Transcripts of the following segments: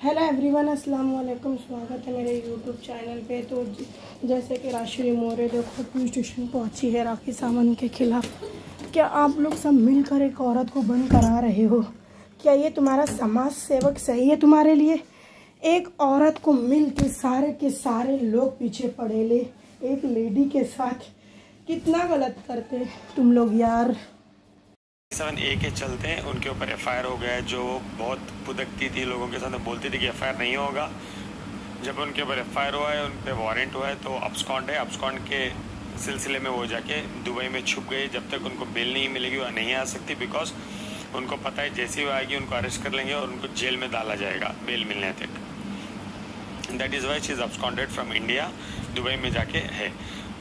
Hello everyone, अस्सलाम वालेकुम। स्वागत है मेरे यूट्यूब चैनल पे। तो जैसे कि राशि मौर्य देखो पुलिस स्टेशन पहुंची है राखी सावंत के खिलाफ। क्या आप लोग सब मिलकर एक औरत को बंद करा रहे हो? क्या ये तुम्हारा समाज सेवक सही है तुम्हारे लिए? एक औरत को मिल के सारे लोग पीछे पड़े ले एक लेडी के साथ। कितना गलत करते तुम लोग यार। 7A के चलते उनके ऊपर FIR हो गया है। जो बहुत भुदकती थी, लोगों के साथ बोलती थी कि FIR नहीं होगा। जब उनके ऊपर FIR हुआ है, उन पर वारंट हुआ है, तो अब्सकॉन्ड है। अब्सकॉन्ड के सिलसिले में वो जाके दुबई में छुप गई। जब तक उनको बेल नहीं मिलेगी वो नहीं आ सकती, बिकॉज उनको पता है जैसे ही वो आएगी उनको अरेस्ट कर लेंगे और उनको जेल में डाला जाएगा बेल मिलने तक। That is why she is absconded from India. Dubai में जाके है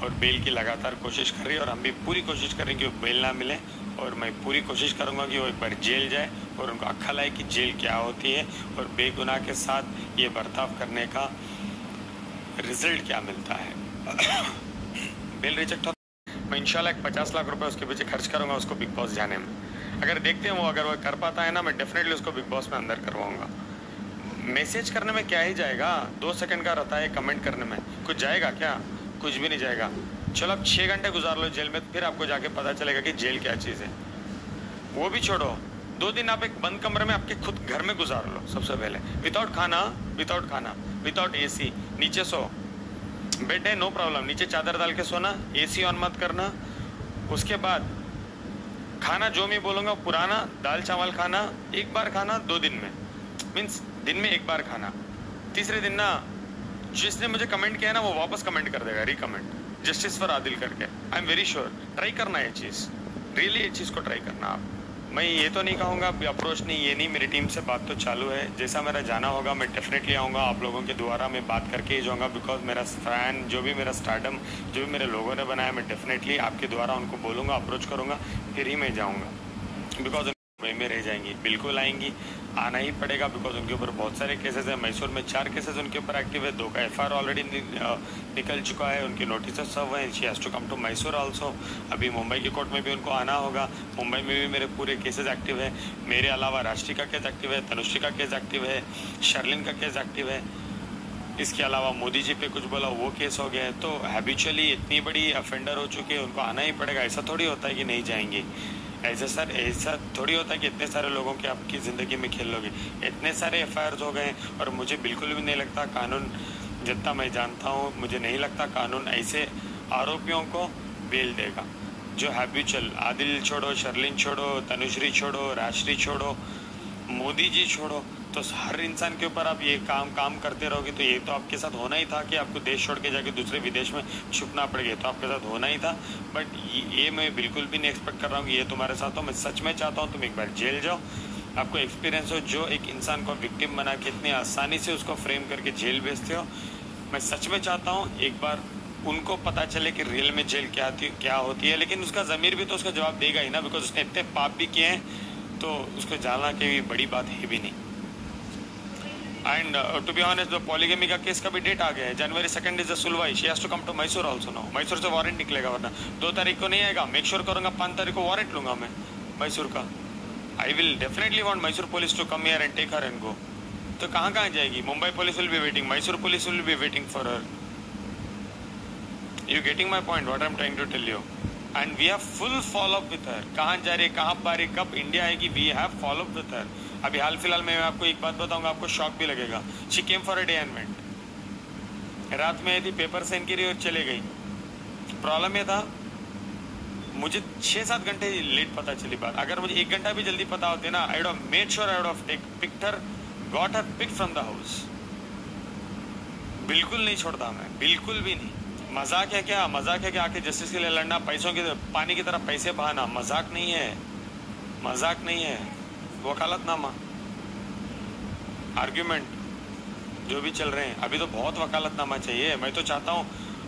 और बेल की लगातार कोशिश कर रही है और हम भी पूरी कोशिश करें कि वो बेल ना मिले। और मैं पूरी कोशिश करूंगा कि वो एक बार जेल जाए और उनको अक्ल आए कि जेल क्या होती है और बेगुनाह के साथ ये बर्ताव करने का रिजल्ट क्या मिलता है। बेल रिजेक्ट हो मैं इंशाल्लाह 50 लाख रुपए उसके पीछे खर्च करूंगा उसको बिग बॉस जाने में। अगर देखते हैं वो अगर वो कर पाता है ना, मैं डेफिनेटली उसको बिग बॉस में अंदर करवाऊंगा। मैसेज करने में क्या ही जाएगा, 2 सेकंड का रहता है कमेंट करने में। कुछ जाएगा क्या? कुछ भी नहीं जाएगा। चलो अब 6 घंटे गुजार लो जेल में, फिर आपको जाके पता चलेगा कि जेल क्या चीज़ है। वो भी छोड़ो, 2 दिन आप एक बंद कमरे में आपके खुद घर में गुजार लो। सबसे पहले विदाउट खाना, विदाउट AC, नीचे सो। बेड है नो प्रॉब्लम, नीचे चादर डाल के सोना, AC ऑन मत करना। उसके बाद खाना जो मैं बोलूँगा पुराना दाल चावल खाना, एक बार खाना 2 दिन में, मीन्स दिन में 1 बार खाना। तीसरे दिन ना जिसने मुझे कमेंट किया है ना वो वापस कमेंट कर देगा, रिकमेंड जस्टिस फॉर आदिल करके। I am very sure try करना ये चीज़, रियली ये चीज़ को ट्राई करना आप। मैं ये तो नहीं कहूँगा अप्रोच नहीं, ये नहीं, मेरी टीम से बात तो चालू है। जैसा मेरा जाना होगा मैं डेफिनेटली आऊँगा, आप लोगों के द्वारा मैं बात करके ही जाऊँगा। बिकॉज मेरा फैन जो भी मेरा स्टारडम जो भी मेरे लोगों ने बनाया, मैं डेफिनेटली आपके द्वारा उनको बोलूँगा, अप्रोच करूँगा, फिर ही मैं जाऊँगा। बिकॉज मुंबई में रह जाएंगी, बिल्कुल आएंगी, आना ही पड़ेगा। बिकॉज उनके ऊपर बहुत सारे केसेस हैं। मैसूर में 4 केसेस उनके ऊपर एक्टिव है, 2 का FIR ऑलरेडी निकल चुका है, उनके नोटिस सब हैं। She has to come to Mysore also. अभी मुंबई की कोर्ट में भी उनको आना होगा। मुंबई में भी मेरे पूरे केसेस एक्टिव है। मेरे अलावा राष्ट्री का केस एक्टिव है, तनुश्री का केस एक्टिव है, शर्लिन का केस एक्टिव है। इसके अलावा मोदी जी पे कुछ बोला वो केस हो गया है। तो हैबिचुअली इतनी बड़ी अफेंडर हो चुके हैं, उनको आना ही पड़ेगा। ऐसा थोड़ी होता है कि नहीं जाएंगे। ऐसा थोड़ी होता है कि इतने सारे लोगों की आपकी ज़िंदगी में खेल लोगे। इतने सारे FIRs हो गए और मुझे बिल्कुल भी नहीं लगता कानून, जितना मैं जानता हूँ मुझे नहीं लगता कानून ऐसे आरोपियों को बेल देगा। जो हैबिचुअल, आदिल छोड़ो, शर्लिन छोड़ो, तनुश्री छोड़ो, राष्ट्री छोड़ो, मोदी जी छोड़ो, तो हर इंसान के ऊपर आप ये काम करते रहोगे तो ये तो आपके साथ होना ही था कि आपको देश छोड़ के जाके दूसरे विदेश में छुपना पड़ेगा। तो आपके साथ होना ही था। बट ये मैं बिल्कुल भी नहीं एक्सपेक्ट कर रहा हूँ कि ये तुम्हारे साथ हो। मैं सच में चाहता हूँ तुम एक बार जेल जाओ, आपको एक्सपीरियंस हो। जो एक इंसान को विक्टिम बना के इतनी आसानी से उसको फ्रेम करके जेल भेजते हो, मैं सच में चाहता हूँ एक बार उनको पता चले कि रियल में जेल क्या होती है। लेकिन उसका ज़मीर भी तो उसका जवाब देगा ही ना, बिकॉज उसने इतने पाप भी किए हैं, तो उसको जानना की बड़ी बात है भी नहीं। And to be honest, polygamy का केस का भी डेट आ गया है। January 2 इज द सुलवाई। She has to come to Mysore also now. Mysore से वारंट निकलेगा, वरना 2 तारीख को नहीं आएगा। मेक श्योर करूंगा 5 तारीख को वारंट लूंगा मैं मैसूर का। I will definitely want Mysore police to come here and take her and go. तो कहाँ जाएगी? Mumbai police will be waiting, Mysore police will be waiting for her. You getting my point what I am trying to tell you? And we have full follow up with her. कहाँ जा रही है, कहाँ पा रही, कब इंडिया आएगी, we have follow up with her. अभी हाल फिलहाल में मैं आपको एक बात बताऊंगा, आपको शॉक भी लगेगा। She came for a day and went. रात में आई थी, पेपर साइन करी और चले गई। प्रॉब्लम ये था मुझे 6-7 घंटे लेट पता चली बात। अगर मुझे 1 घंटा भी जल्दी पता होती ना, I would have made sure, I would have picked her, got her picked from the house. बिल्कुल नहीं छोड़ता मैं, बिल्कुल भी नहीं। मजाक है क्या? मजाक है कि आके जस्टिस के लिए लड़ना, पैसों के पानी की तरह पैसे बहाना? मजाक नहीं है, मजाक नहीं है। वकालतनामा, आर्ग्यूमेंट जो भी चल रहे हैं अभी तो बहुत वकालतनामा चाहिए। मैं तो चाहता हूँ,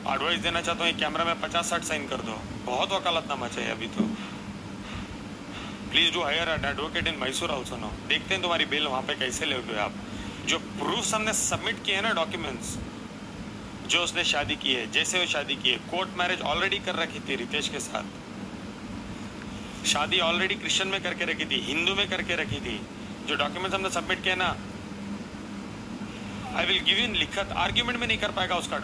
एडवाइस देना चाहता हूँ, कैमरा में 50-60 साइन कर दो। बहुत वकालतनामा चाहिए अभी तो। Please do hire an advocate in Mysore also now. देखते हैं तुम्हारी बेल वहाँ पे कैसे लोगे आप। जो प्रूफ हमने सबमिट किए हैं ना, डॉक्यूमेंट्स, जो उसने शादी की है, जैसे वो शादी की है, कोर्ट मैरिज ऑलरेडी कर रखी थी रितेश के साथ, शादी ऑलरेडी क्रिश्चियन में करके रखी थी, हिंदू में करके रखी थी। जो डॉक्यूमेंट्स हमने सबमिट किया ना, आई विल गिव इन लिखत, आर्ग्यूमेंट में नहीं कर पाएगा उसका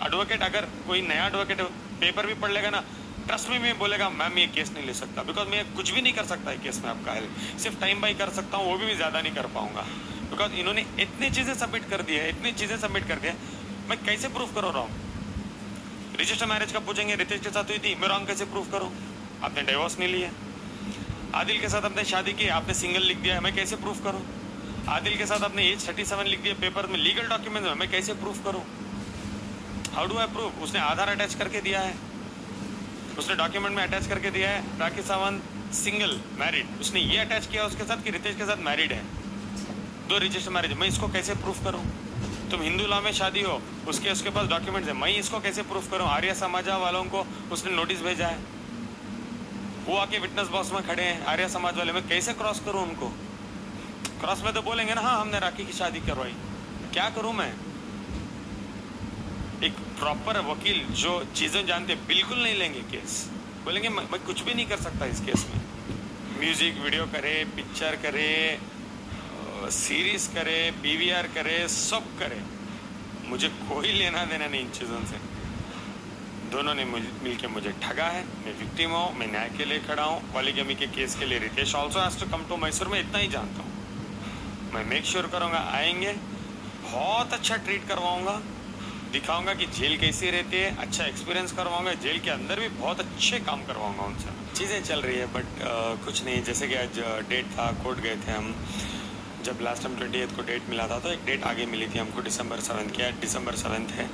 एडवोकेट अगर कोई नया एडवोकेट पेपर भी पढ़ लेगा ना, ट्रस्ट में मैं बोलेगा मैम ये केस नहीं ले सकता, बिकॉज मैं कुछ भी नहीं कर सकता है केस में आपका हेल्प, सिर्फ टाइम बाई कर सकता हूँ, वो भी ज़्यादा नहीं कर पाऊंगा, बिकॉज इन्होंने इतनी चीज़ें सबमिट कर दी है, इतनी चीज़ें सबमिट कर दी है, मैं कैसे प्रूफ करूँ रॉन्ग। रजिस्टर मैरिज का पूछेंगे, रितेश के साथ हुई थी, मैं रॉन्ग कैसे प्रूफ करूँ। आपने डिवोर्स नहीं लिया, आदिल के साथ आपने शादी की, आपने सिंगल लिख दिया है, मैं कैसे प्रूफ करूँ। आदिल के साथ आपने एज 37 लिख दिया पेपर में, लीगल डॉक्यूमेंट में, मैं कैसे प्रूफ करूँ। How do I proof. उसने आधार अटैच करके दिया है, उसने डॉक्यूमेंट में अटैच करके दिया है राखी सावंत सिंगल मैरिड, उसने ये अटैच किया उसके साथ कि रितेश के साथ मैरिड है, 2 रजिस्टर मैरिज। मैं इसको कैसे प्रूफ करूं। तुम हिंदू लॉ में शादी हो, उसके पास डॉक्यूमेंट्स है, मैं इसको कैसे प्रूफ करूं। आर्य समाज वालों को उसने नोटिस भेजा है, वो आके विटनेस बॉक्स में खड़े हैं आर्य समाज वाले, मैं कैसे क्रॉस करूं उनको। क्रॉस में तो बोलेंगे ना हाँ हमने राखी की शादी करवाई, क्या करूं मैं। एक प्रॉपर वकील जो चीजें जानते बिल्कुल नहीं लेंगे केस, बोलेंगे मैं कुछ भी नहीं कर सकता इस केस में। म्यूजिक वीडियो करे, पिक्चर करे, सीरीज करे, पीवीआर करे, सब करे, मुझे कोई लेना देना नहीं इन चीजों से। दोनों ने मिलकर मुझे ठगा है, मैं विक्टिम हूँ, मैं न्याय के लिए खड़ा हूँ। पॉलीगैमी के केस के लिए Ritesh also has to come to Mysore, में इतना ही जानता हूँ। मैं मेक श्योर करूँगा आएंगे, बहुत अच्छा ट्रीट करवाऊंगा, दिखाऊंगा कि जेल कैसी रहती है, अच्छा एक्सपीरियंस करवाऊंगा, जेल के अंदर भी बहुत अच्छे काम करवाऊंगा उनसे। चीज़ें चल रही है बट कुछ नहीं। जैसे कि आज डेट था, कोर्ट गए थे हम, जब लास्ट टाइम 28 को डेट मिला था तो एक डेट आगे मिली थी हमको December 7 की। December 7 है,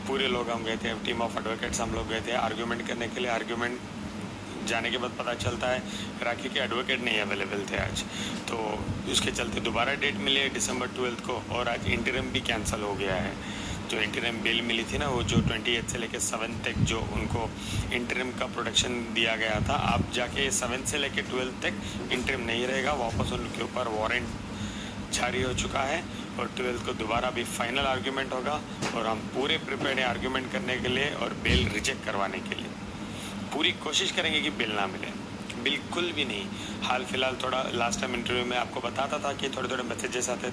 पूरे लोग हम गए थे, टीम ऑफ एडवोकेट्स हम लोग गए थे आर्ग्यूमेंट करने के लिए। आर्ग्यूमेंट जाने के बाद पता चलता है राखी के एडवोकेट नहीं अवेलेबल थे आज, तो उसके चलते दोबारा डेट मिली है December 12 को, और आज इंटरिम भी कैंसिल हो गया है। जो इंटरिम बिल मिली थी ना, वो जो 28 से लेकर 7 तक जो उनको इंटरिम का प्रोटेक्शन दिया गया था, अब जाके 7 से लेकर 12 तक इंटरिम नहीं रहेगा, वापस उनके ऊपर वारंट जारी हो चुका है, और 12 को दोबारा भी फाइनल आर्ग्यूमेंट होगा, और हम पूरे प्रिपेयर्ड हैं आर्ग्यूमेंट करने के लिए और बेल रिजेक्ट करवाने के लिए। पूरी कोशिश करेंगे कि बेल ना मिले, बिल्कुल भी नहीं। हाल फिलहाल थोड़ा लास्ट टाइम इंटरव्यू में आपको बताता था कि थोड़े थोड़े मैसेजेस आते